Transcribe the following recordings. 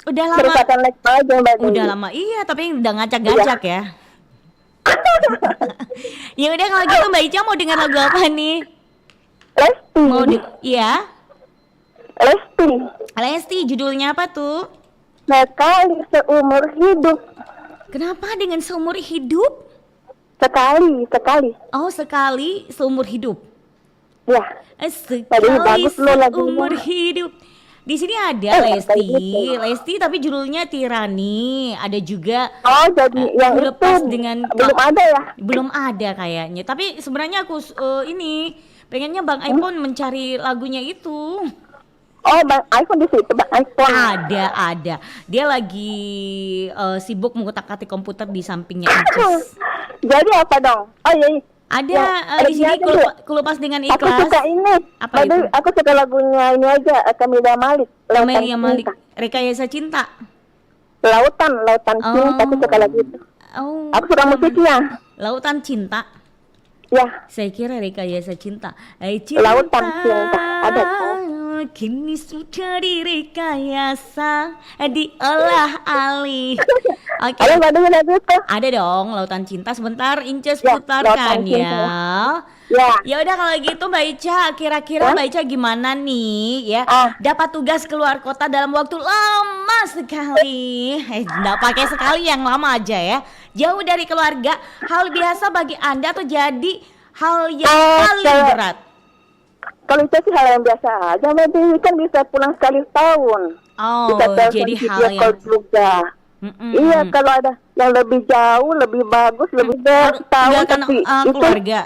Udah lama. Merupakan naik aja Mbak Udah Dewi. lama. Iya, tapi udah Iya. ngacak-ngacak ya. Ya udah kalau gitu Mbak Ica mau dengar lagu apa nih? Lesti. Iya. Lesti. Lesti judulnya apa tuh? Sekali seumur hidup. Kenapa dengan seumur hidup? Sekali. Oh, sekali seumur hidup. Ya. Tadi Sekali bagus loh lagunya. seumur hidup. Di sini ada Kayak Lesti, gitu. Lesti tapi judulnya Tirani. Ada juga Oh, jadi yang Ku itu Lepas dengan belum ada ya? belum ada kayaknya. Tapi sebenarnya aku ini pengennya Bang iPhone mencari lagunya itu. Oh, Bang iPhone di situ, Bang iPhone. Ada. Dia lagi sibuk mengutak-atik komputer di sampingnya Inces. Jadi apa dong? Oh iya. Ada Ya, di sini lagunya aja, ku lepas dengan Aku ikhlas. suka ini. Apa itu? Aku suka lagunya ini aja, Camelia Malik. Camelia Lautan Malik, Cinta. Rekayasa Cinta. Lautan Cinta, aku suka lagu itu. Oh, Aku suka musiknya. Lautan Cinta. Ya, Saya kira Rekayasa Cinta. Lautan Cinta. Ada kan? Kini sudah direkayasa, diolah alih. Oke. Ada nggak dengar lagu itu? Ada dong, Lautan Cinta. Sebentar, Inces Ya, putarkan Lautan Cinta. ya. Ya. Ya udah kalau gitu Mbak Ica, kira-kira Mbak Ica gimana nih ya? Dapat tugas keluar kota dalam waktu lama sekali. Nggak pakai sekali, yang lama aja ya. Jauh dari keluarga, hal biasa bagi Anda atau jadi hal yang paling berat? Kalau itu sih hal yang biasa aja, Mbak Dewi, kan bisa pulang sekali setahun. Oh, Bisa telepon jadi video hal yang call juga. Iya, kalau ada yang lebih jauh, lebih bagus, lebih setahun, tinggalkan tapi itu keluarga.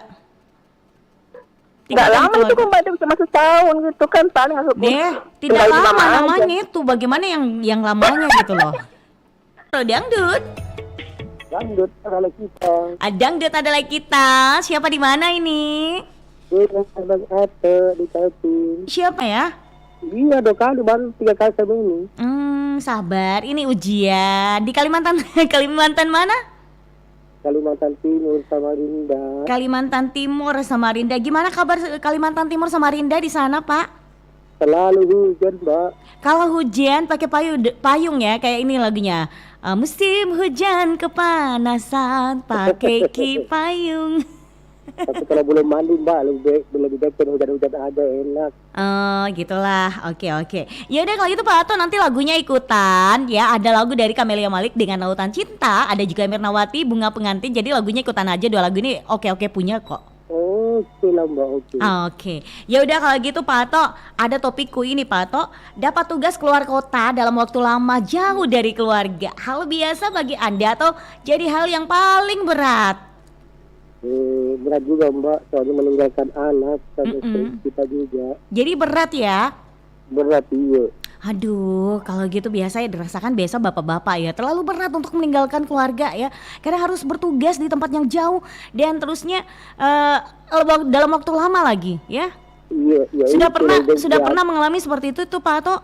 nggak lama itu kan Mbak Dewi, cuma setahun gitu kan, paling aku Deh, tidak tinggal di lama mama aja. namanya itu. Bagaimana yang lamanya gitu loh. Kalau dangdut, Dangdut adalah kita. dangdut adalah kita. Siapa di mana ini? Di typing. Siapa ya? Iya, 2 kali, baru 3 kali sama ini. Sabar. Ini ujian di Kalimantan. Kalimantan mana? Kalimantan Timur, Samarinda. Kalimantan Timur, Samarinda. Gimana kabar Kalimantan Timur, Samarinda di sana, Pak? Selalu hujan, Mbak. Kalau hujan pakai payung ya, kayak ini lagunya. Musim hujan kepanasan, pakai payung. Tapi kalau belum mandi, Mbak, lebih baik hujan-hujan aja, enak. Gitulah. Oke. Ya udah kalau gitu Pak Ato nanti lagunya ikutan ya. Ada lagu dari Camelia Malik dengan Lautan Cinta, ada juga Mirnawati Bunga Pengantin. Jadi lagunya ikutan aja, 2 lagu ini oke punya kok. Oke lah, Mbak, oke. Oke. Ya udah kalau gitu Pak Ato, ada topikku ini Pak Ato. Dapat tugas keluar kota dalam waktu lama jauh dari keluarga. Hal biasa bagi Anda atau jadi hal yang paling berat? Berat juga, Mbak, soalnya meninggalkan anak sama istri kita juga. Jadi berat ya? Berat, iya. Aduh, kalau gitu biasanya dirasakan biasa bapak-bapak ya. Terlalu berat untuk meninggalkan keluarga ya. Karena harus bertugas di tempat yang jauh dan terusnya dalam waktu lama lagi ya. Iya. Sudah pernah mengalami seperti itu tuh Pak Ato?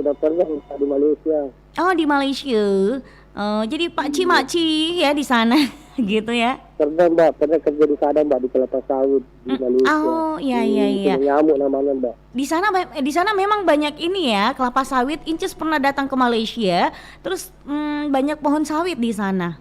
Sudah pernah di Malaysia. Oh, di Malaysia. Jadi Pak Cimaci ya di sana gitu ya. Pernah, Mbak, pernah kerja di sana, Mbak, di kelapa sawit di Malaysia. Oh, iya. Nyamuk namanya, Mbak. Di sana memang banyak ini ya, kelapa sawit. Inces pernah datang ke Malaysia, terus banyak pohon sawit di sana.